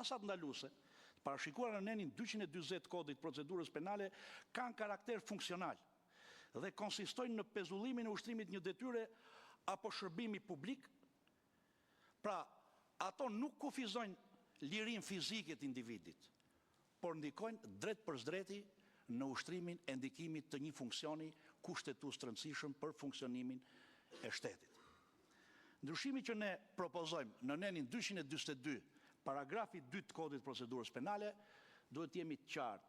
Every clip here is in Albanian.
Masat ndaluese, parashikuara në nenin 240 kodit procedurës penale, kanë karakter funksional dhe konsistojnë në pezullimin e ushtrimit një detyre apo shërbimi publik. Pra, ato nuk kufizojnë lirin fizike të individit, por ndikojnë drejt për drejti në ushtrimin e ndikimit të një funksioni kushtetues të rëndësishëm për funksionimin e shtetit. Ndryshimi që ne propozojmë në nenin 242, paragrafi 2 të kodit procedurës penale, duhet jemi të qartë.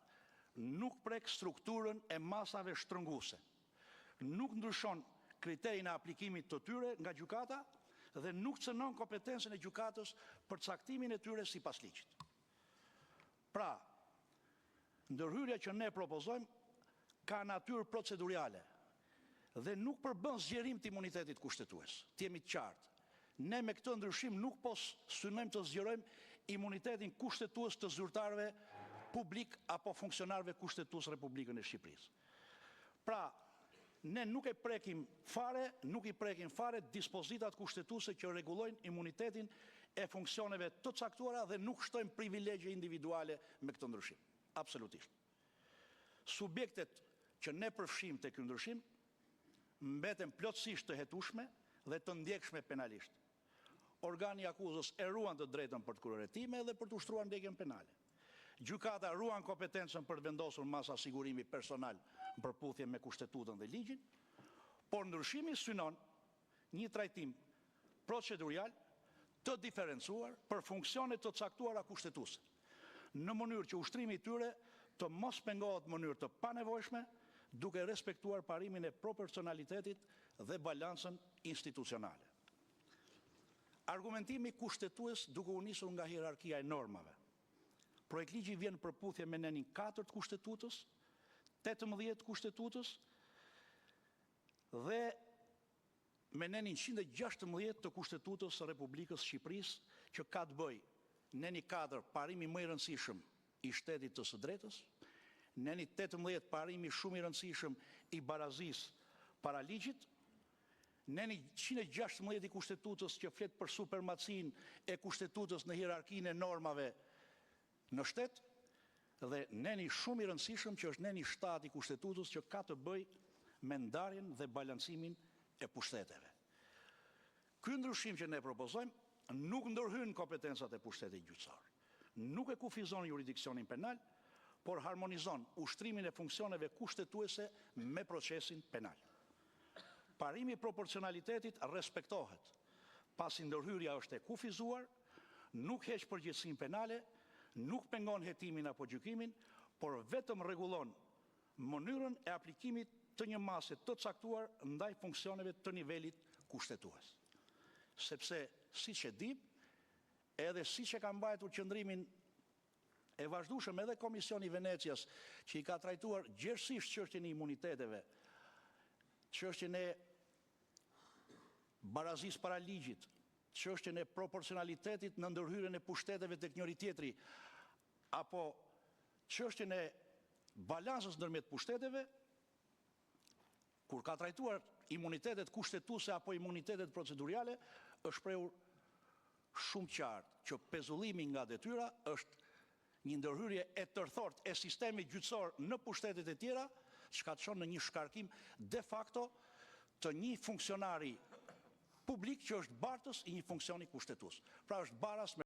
Nuk prek strukturën e masave shtrënguese. Nuk ndryshon kriterin e aplikimit të tyre nga gjykata dhe nuk cënon kompetencën e gjykatës për caktimin e tyre sipas ligjit. Pra, ndërhyrja që ne propozojmë ka natyrë procedurale dhe nuk përbën zgjerim të imunitetit kushtetues. Të jemi të qartë. Ne me këtë ndryshim nuk po synojmë të zgjerojmë imunitetin kushtetues të zyrtarëve publik apo funksionarëve kushtetues Republikën e Shqipërisë. Pra, ne nuk i prekim fare dispozitat kushtetuese që rregullojnë imunitetin e funksioneve të caktuara dhe nuk shtojnë privilegje individuale me këtë ndryshim. Absolutisht. Subjektet që ne përfshim të ky ndryshim mbeten plotësisht të hetueshme dhe të ndjekshme penalisht. Organi i akuzës e ruan të drejtën për të kryer hetime dhe për të ushtruar ndjekjen penale. Gjykata ruan kompetencën për të vendosur masa sigurimi personal në përputhje me kushtetutën dhe ligjin, por ndryshimi synon një trajtim procedurial të diferencuar për funksione të caktuara kushtetuese, në mënyrë që ushtrimi i tyre të mos pengohet në mënyrë të panevojshme, duke respektuar parimin e proporcionalitetit dhe balancën institucionale. Argumentimi kushtetues duke u nisur nga hierarkia e normave. Projektligji vjen në përputhje me nenin 4 të Kushtetutës, 18 të Kushtetutës dhe me nenin 116 të Kushtetutës së Republikës së Shqipërisë, që ka të bëjë neni 4 parimi më i rëndësishëm i shtetit të së drejtës, neni 18 parimi shumë i rëndësishëm i barazisë para ligjit, neni 116 i Kushtetutës që flet për supremacinë e Kushtetutës në hierarkinë e normave në shtet, dhe neni shumë i rëndësishëm që është neni 7 i Kushtetutës që ka të bëjë me ndarjen dhe balancimin e pushteteve. Ky ndryshim që ne propozojmë nuk ndërhyn kompetencat e pushtetit gjyqësor, nuk e kufizon jurisdiksionin penal, por harmonizon ushtrimin e funksioneve kushtetuese me procesin penal. Parimi i proporcionalitetit respektohet, pasi ndërhyrja është e kufizuar, nuk heq përgjegjësinë penale, nuk pengon hetimin apo gjykimin, por vetëm rregullon mënyrën e aplikimit të një mase të caktuar ndaj funksioneve të nivelit kushtetues. Sepse, siç e dim, edhe siç e ka mbajtur qëndrimin e vazhdueshëm edhe Komisioni i Venecias, që i ka trajtuar gjerësisht çështjen e imuniteteve, çështjen e barazisë para ligjit, çështjen e proporcionalitetit në ndërhyrjen e pushteteve tek njëri tjetri, apo çështjen e balancës ndërmjet pushteteve, kur ka trajtuar imunitetet kushtetuese apo imunitetet procedurale, është shprehur shumë qartë që pezullimi nga detyra është një ndërhyrje e tërthort e sistemit gjyqësor në pushtetet e tjera, çka çon në një shkarkim de facto të një funksionari publik që është bartës i një funksioni kushtetues. Pra është baras me